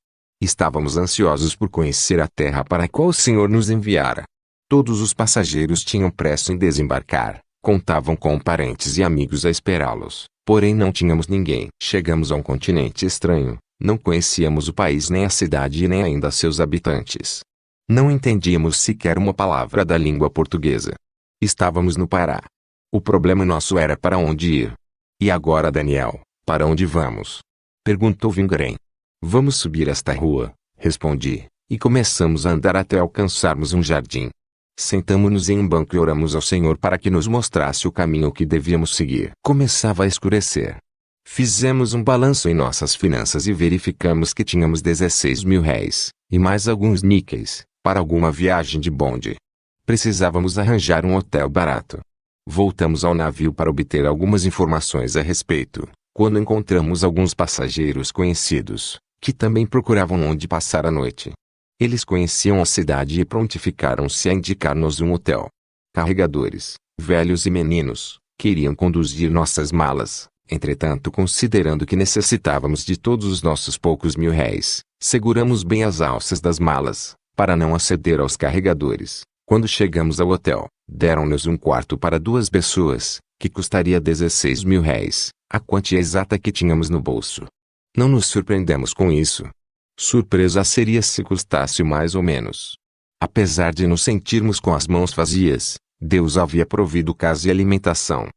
Estávamos ansiosos por conhecer a terra para a qual o Senhor nos enviara. Todos os passageiros tinham pressa em desembarcar, contavam com parentes e amigos a esperá-los, porém não tínhamos ninguém. Chegamos a um continente estranho, não conhecíamos o país nem a cidade e nem ainda seus habitantes. Não entendíamos sequer uma palavra da língua portuguesa. Estávamos no Pará. O problema nosso era para onde ir. E agora, Daniel, para onde vamos? Perguntou Vingrem. Vamos subir esta rua, respondi, e começamos a andar até alcançarmos um jardim. Sentamo-nos em um banco e oramos ao Senhor para que nos mostrasse o caminho que devíamos seguir. Começava a escurecer. Fizemos um balanço em nossas finanças e verificamos que tínhamos 16 mil réis, e mais alguns níqueis, para alguma viagem de bonde. Precisávamos arranjar um hotel barato. Voltamos ao navio para obter algumas informações a respeito, quando encontramos alguns passageiros conhecidos, que também procuravam onde passar a noite. Eles conheciam a cidade e prontificaram-se a indicar-nos um hotel. Carregadores, velhos e meninos, queriam conduzir nossas malas, entretanto, considerando que necessitávamos de todos os nossos poucos mil réis, seguramos bem as alças das malas, para não aceder aos carregadores. Quando chegamos ao hotel, deram-nos um quarto para 2 pessoas, que custaria 16 mil réis, a quantia exata que tínhamos no bolso. Não nos surpreendemos com isso. Surpresa seria se custasse mais ou menos. Apesar de nos sentirmos com as mãos vazias, Deus havia provido casa e alimentação.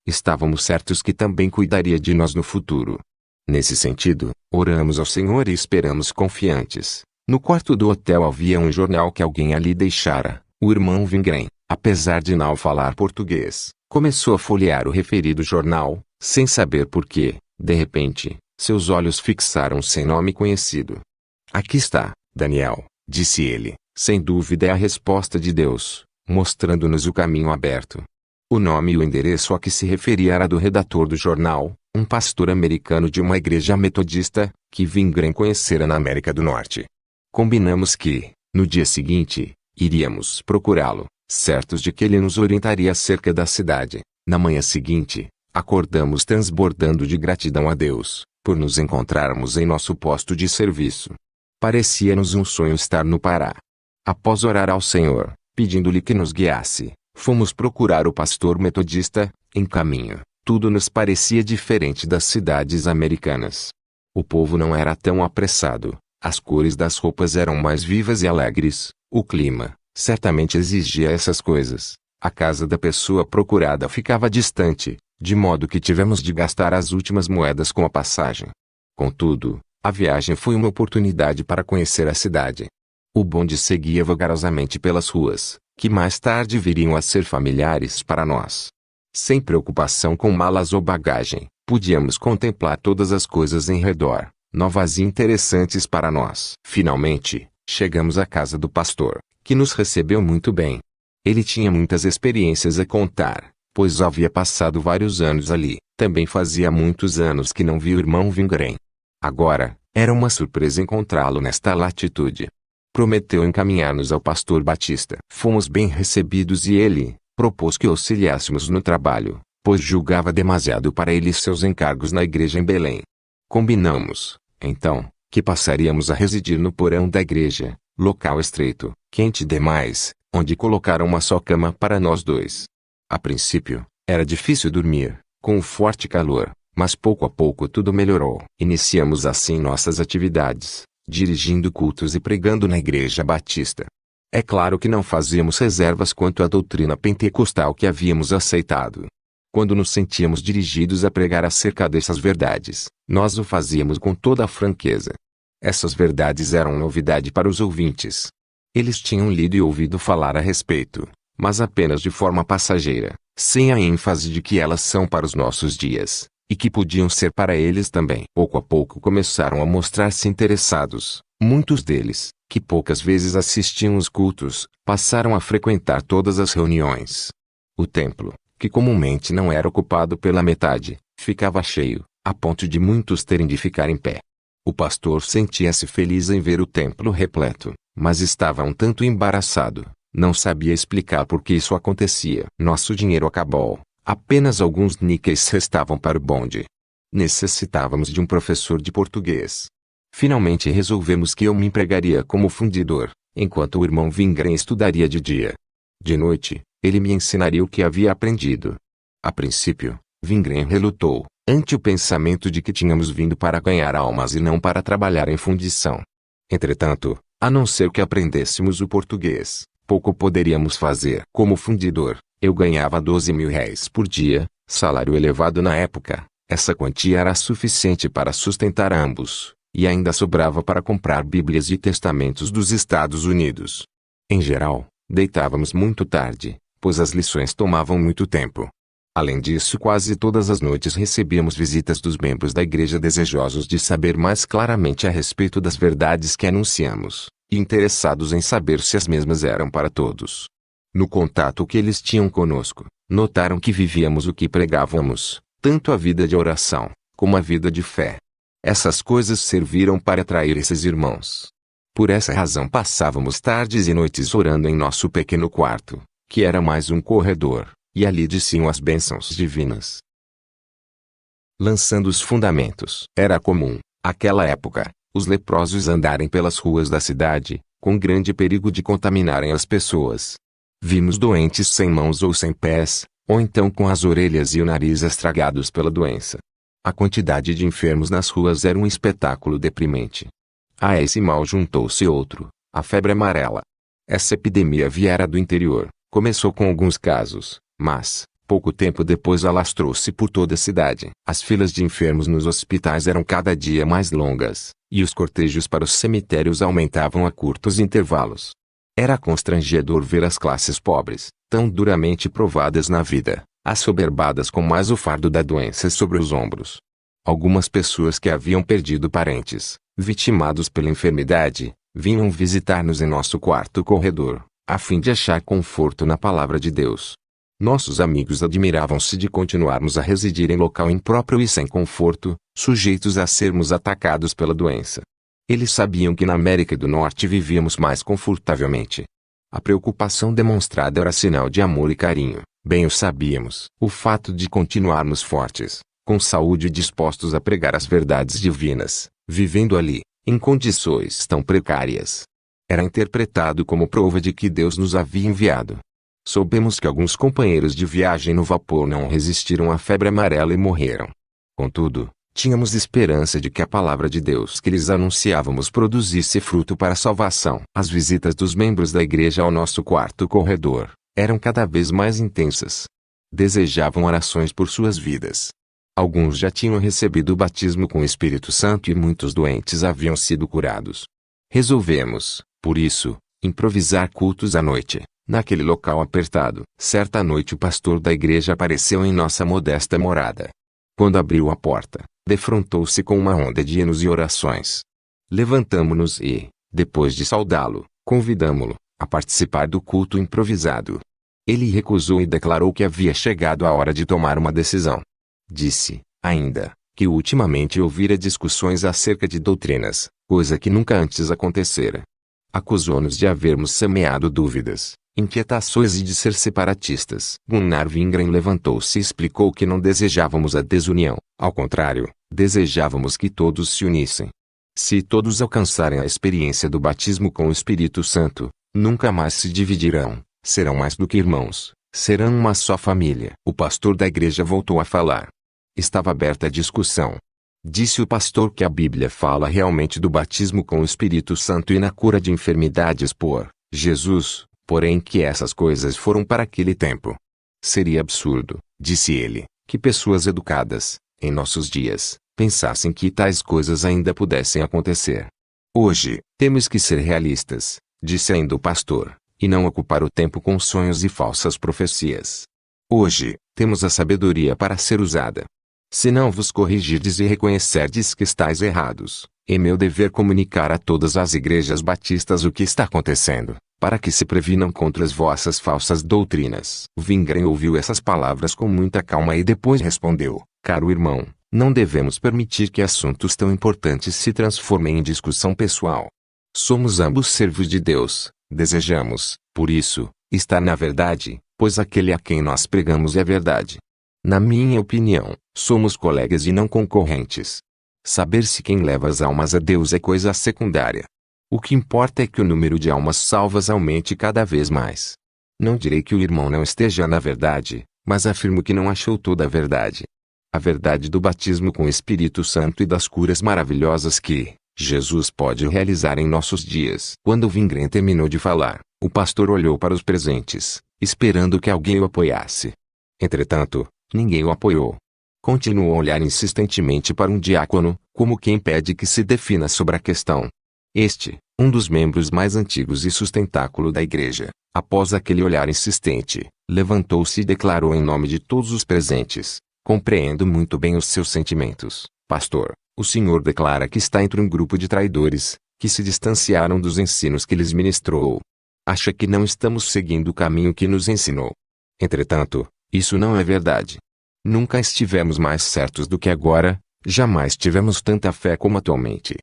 Estávamos certos que também cuidaria de nós no futuro. Nesse sentido, oramos ao Senhor e esperamos confiantes. No quarto do hotel havia um jornal que alguém ali deixara. O irmão Vingrem, apesar de não falar português, começou a folhear o referido jornal, sem saber por quê. De repente, seus olhos fixaram-se em nome conhecido. Aqui está, Daniel, disse ele, sem dúvida é a resposta de Deus, mostrando-nos o caminho aberto. O nome e o endereço a que se referia era do redator do jornal, um pastor americano de uma igreja metodista, que Vingrem conhecera na América do Norte. Combinamos que, no dia seguinte, iríamos procurá-lo, certos de que ele nos orientaria acerca da cidade. Na manhã seguinte, acordamos transbordando de gratidão a Deus, por nos encontrarmos em nosso posto de serviço. Parecia-nos um sonho estar no Pará. Após orar ao Senhor, pedindo-lhe que nos guiasse, fomos procurar o pastor metodista. Em caminho, tudo nos parecia diferente das cidades americanas. O povo não era tão apressado, as cores das roupas eram mais vivas e alegres, o clima, certamente exigia essas coisas. A casa da pessoa procurada ficava distante, de modo que tivemos de gastar as últimas moedas com a passagem. Contudo, a viagem foi uma oportunidade para conhecer a cidade. O bonde seguia vagarosamente pelas ruas, que mais tarde viriam a ser familiares para nós. Sem preocupação com malas ou bagagem, podíamos contemplar todas as coisas em redor, novas e interessantes para nós. Finalmente, chegamos à casa do pastor, que nos recebeu muito bem. Ele tinha muitas experiências a contar, pois havia passado vários anos ali. Também fazia muitos anos que não via o irmão Vingrem. Agora, era uma surpresa encontrá-lo nesta latitude. Prometeu encaminhar-nos ao pastor Batista. Fomos bem recebidos e ele propôs que auxiliássemos no trabalho, pois julgava demasiado para ele seus encargos na igreja em Belém. Combinamos, então, que passaríamos a residir no porão da igreja, local estreito, quente demais, onde colocaram uma só cama para nós dois. A princípio, era difícil dormir, com o forte calor, mas pouco a pouco tudo melhorou. Iniciamos assim nossas atividades, dirigindo cultos e pregando na igreja batista. É claro que não fazíamos reservas quanto à doutrina pentecostal que havíamos aceitado. Quando nos sentíamos dirigidos a pregar acerca dessas verdades, nós o fazíamos com toda a franqueza. Essas verdades eram novidade para os ouvintes. Eles tinham lido e ouvido falar a respeito, mas apenas de forma passageira, sem a ênfase de que elas são para os nossos dias, e que podiam ser para eles também. Pouco a pouco começaram a mostrar-se interessados, Muitos deles, que poucas vezes assistiam os cultos, passaram a frequentar todas as reuniões. O templo, que comumente não era ocupado pela metade, ficava cheio, a ponto de muitos terem de ficar em pé. O pastor sentia-se feliz em ver o templo repleto, mas estava um tanto embaraçado, não sabia explicar por que isso acontecia. Nosso dinheiro acabou, apenas alguns níqueis restavam para o bonde. Necessitávamos de um professor de português. Finalmente resolvemos que eu me empregaria como fundidor, enquanto o irmão Vingrem estudaria de dia. De noite, ele me ensinaria o que havia aprendido. A princípio, Vingrem relutou, ante o pensamento de que tínhamos vindo para ganhar almas e não para trabalhar em fundição. Entretanto, a não ser que aprendêssemos o português, pouco poderíamos fazer. Como fundidor, eu ganhava 12.000 réis por dia, salário elevado na época. Essa quantia era suficiente para sustentar ambos, e ainda sobrava para comprar bíblias e testamentos dos Estados Unidos. Em geral, deitávamos muito tarde, pois as lições tomavam muito tempo. Além disso, quase todas as noites recebíamos visitas dos membros da igreja desejosos de saber mais claramente a respeito das verdades que anunciamos, e interessados em saber se as mesmas eram para todos. No contato que eles tinham conosco, notaram que vivíamos o que pregávamos, tanto a vida de oração, como a vida de fé. Essas coisas serviram para atrair esses irmãos. Por essa razão passávamos tardes e noites orando em nosso pequeno quarto, que era mais um corredor, e ali desciam as bênçãos divinas. Lançando os fundamentos. Era comum, àquela época, os leprosos andarem pelas ruas da cidade, com grande perigo de contaminarem as pessoas. Vimos doentes sem mãos ou sem pés, ou então com as orelhas e o nariz estragados pela doença. A quantidade de enfermos nas ruas era um espetáculo deprimente. A esse mal juntou-se outro, a febre amarela. Essa epidemia viera do interior, começou com alguns casos, mas, pouco tempo depois alastrou-se por toda a cidade. As filas de enfermos nos hospitais eram cada dia mais longas, e os cortejos para os cemitérios aumentavam a curtos intervalos. Era constrangedor ver as classes pobres, tão duramente provadas na vida, assoberbadas com mais o fardo da doença sobre os ombros. Algumas pessoas que haviam perdido parentes, vitimados pela enfermidade, vinham visitar-nos em nosso quarto corredor, a fim de achar conforto na palavra de Deus. Nossos amigos admiravam-se de continuarmos a residir em local impróprio e sem conforto, sujeitos a sermos atacados pela doença. Eles sabiam que na América do Norte vivíamos mais confortavelmente. A preocupação demonstrada era sinal de amor e carinho, bem o sabíamos. O fato de continuarmos fortes, com saúde e dispostos a pregar as verdades divinas, vivendo ali, em condições tão precárias, era interpretado como prova de que Deus nos havia enviado. Soubemos que alguns companheiros de viagem no vapor não resistiram à febre amarela e morreram. Contudo, tínhamos esperança de que a palavra de Deus que lhes anunciávamos produzisse fruto para a salvação. As visitas dos membros da igreja ao nosso quarto corredor eram cada vez mais intensas. Desejavam orações por suas vidas. Alguns já tinham recebido o batismo com o Espírito Santo e muitos doentes haviam sido curados. Resolvemos, por isso, improvisar cultos à noite, naquele local apertamo. Certa noite o pastor da igreja apareceu em nossa modesta morada. Quando abriu a porta, defrontou-se com uma onda de hinos e orações. Levantamo-nos e, depois de saudá-lo, convidamo-lo a participar do culto improvisado. Ele recusou e declarou que havia chegado a hora de tomar uma decisão. Disse, ainda, que ultimamente ouvira discussões acerca de doutrinas, coisa que nunca antes acontecera. Acusou-nos de havermos semeado dúvidas, inquietações e de ser separatistas. Gunnar Vingrem levantou-se e explicou que não desejávamos a desunião, ao contrário, desejávamos que todos se unissem. Se todos alcançarem a experiência do batismo com o Espírito Santo, nunca mais se dividirão, serão mais do que irmãos, serão uma só família. O pastor da igreja voltou a falar. Estava aberta a discussão. Disse o pastor que a Bíblia fala realmente do batismo com o Espírito Santo e na cura de enfermidades por Jesus, porém que essas coisas foram para aquele tempo. Seria absurdo, disse ele, que pessoas educadas, em nossos dias, pensassem que tais coisas ainda pudessem acontecer. Hoje, temos que ser realistas, disse ainda o pastor, e não ocupar o tempo com sonhos e falsas profecias. Hoje, temos a sabedoria para ser usada. Se não vos corrigirdes e reconhecerdes que estáis errados, É meu dever comunicar a todas as igrejas batistas o que está acontecendo, para que se previnam contra as vossas falsas doutrinas. Wingren ouviu essas palavras com muita calma e depois respondeu: caro irmão, não devemos permitir que assuntos tão importantes se transformem em discussão pessoal. Somos ambos servos de Deus, desejamos, por isso, estar na verdade, pois aquele a quem nós pregamos é a verdade. Na minha opinião, somos colegas e não concorrentes. Saber se quem leva as almas a Deus é coisa secundária. O que importa é que o número de almas salvas aumente cada vez mais. Não direi que o irmão não esteja na verdade, mas afirmo que não achou toda a verdade. A verdade do batismo com o Espírito Santo e das curas maravilhosas que Jesus pode realizar em nossos dias. Quando Wingren terminou de falar, o pastor olhou para os presentes, esperando que alguém o apoiasse. Entretanto, ninguém o apoiou. Continuou a olhar insistentemente para um diácono, como quem pede que se defina sobre a questão. Este, um dos membros mais antigos e sustentáculo da igreja, após aquele olhar insistente, levantou-se e declarou em nome de todos os presentes: compreendo muito bem os seus sentimentos, pastor. O senhor declara que está entre um grupo de traidores, que se distanciaram dos ensinos que lhes ministrou. Acha que não estamos seguindo o caminho que nos ensinou. Entretanto, isso não é verdade. Nunca estivemos mais certos do que agora, jamais tivemos tanta fé como atualmente.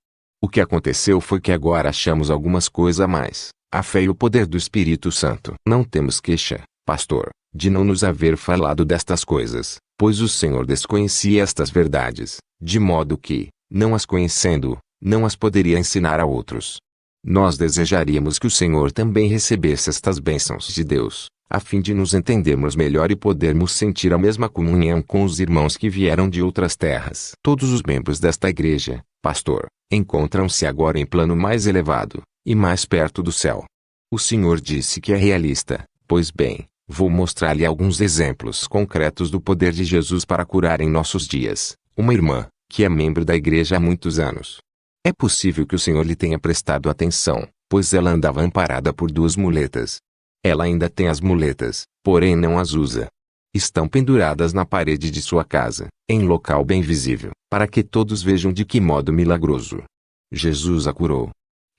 O que aconteceu foi que agora achamos algumas coisas a mais, a fé e o poder do Espírito Santo. Não temos queixa, pastor, de não nos haver falado destas coisas, pois o Senhor desconhecia estas verdades, de modo que, não as conhecendo, não as poderia ensinar a outros. Nós desejaríamos que o Senhor também recebesse estas bênçãos de Deus, a fim de nos entendermos melhor e podermos sentir a mesma comunhão com os irmãos que vieram de outras terras. Todos os membros desta igreja, pastor, encontram-se agora em plano mais elevado, e mais perto do céu. O Senhor disse que é realista, pois bem, vou mostrar-lhe alguns exemplos concretos do poder de Jesus para curar em nossos dias. Uma irmã, que é membro da igreja há muitos anos. É possível que o Senhor lhe tenha prestado atenção, pois ela andava amparada por 2 muletas. Ela ainda tem as muletas, porém não as usa. Estão penduradas na parede de sua casa, em local bem visível, para que todos vejam de que modo milagroso Jesus a curou.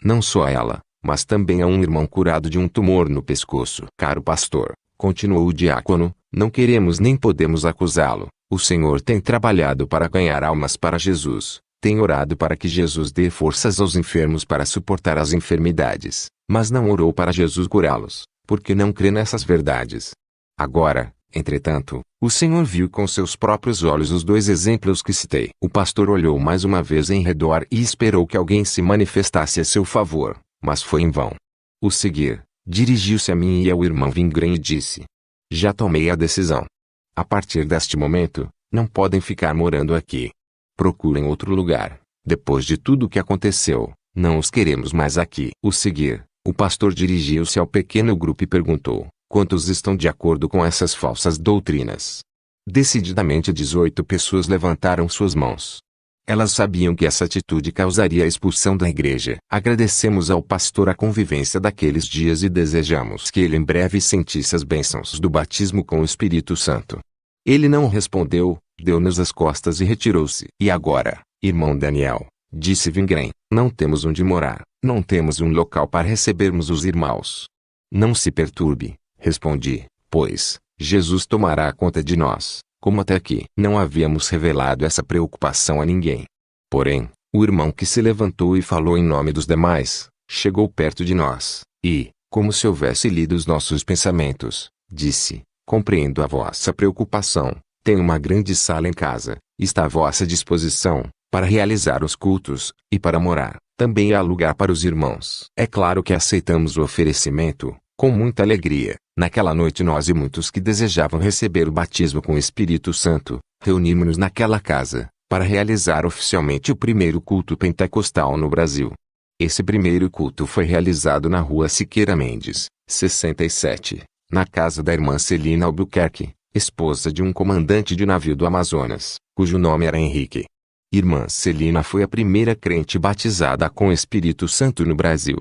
Não só ela, mas também a um irmão curado de um tumor no pescoço. Caro pastor, continuou o diácono, não queremos nem podemos acusá-lo. O Senhor tem trabalhado para ganhar almas para Jesus, tem orado para que Jesus dê forças aos enfermos para suportar as enfermidades, mas não orou para Jesus curá-los, porque não crê nessas verdades. Agora, entretanto, o Senhor viu com seus próprios olhos os 2 exemplos que citei. O pastor olhou mais uma vez em redor e esperou que alguém se manifestasse a seu favor, mas foi em vão. O seguir, dirigiu-se a mim e ao irmão Wingren e disse: já tomei a decisão. A partir deste momento, não podem ficar morando aqui. Procurem outro lugar. Depois de tudo o que aconteceu, não os queremos mais aqui. O seguir, o pastor dirigiu-se ao pequeno grupo e perguntou: quantos estão de acordo com essas falsas doutrinas? Decididamente 18 pessoas levantaram suas mãos. Elas sabiam que essa atitude causaria a expulsão da igreja. Agradecemos ao pastor a convivência daqueles dias e desejamos que ele em breve sentisse as bênçãos do batismo com o Espírito Santo. Ele não respondeu, deu-nos as costas e retirou-se. E agora, irmão Daniel, disse Wingren, não temos onde morar, não temos um local para recebermos os irmãos. Não se perturbe, respondi, pois Jesus tomará conta de nós, como até aqui não havíamos revelado essa preocupação a ninguém. Porém, o irmão que se levantou e falou em nome dos demais, chegou perto de nós, e, como se houvesse lido os nossos pensamentos, disse: compreendo a vossa preocupação, tenho uma grande sala em casa, está à vossa disposição, para realizar os cultos, e para morar, também há lugar para os irmãos. É claro que aceitamos o oferecimento, com muita alegria. Naquela noite nós e muitos que desejavam receber o batismo com o Espírito Santo, reunimos-nos naquela casa, para realizar oficialmente o primeiro culto pentecostal no Brasil. Esse primeiro culto foi realizado na rua Siqueira Mendes, 67, na casa da irmã Celina Albuquerque, esposa de um comandante de navio do Amazonas, cujo nome era Henrique. Irmã Celina foi a primeira crente batizada com o Espírito Santo no Brasil.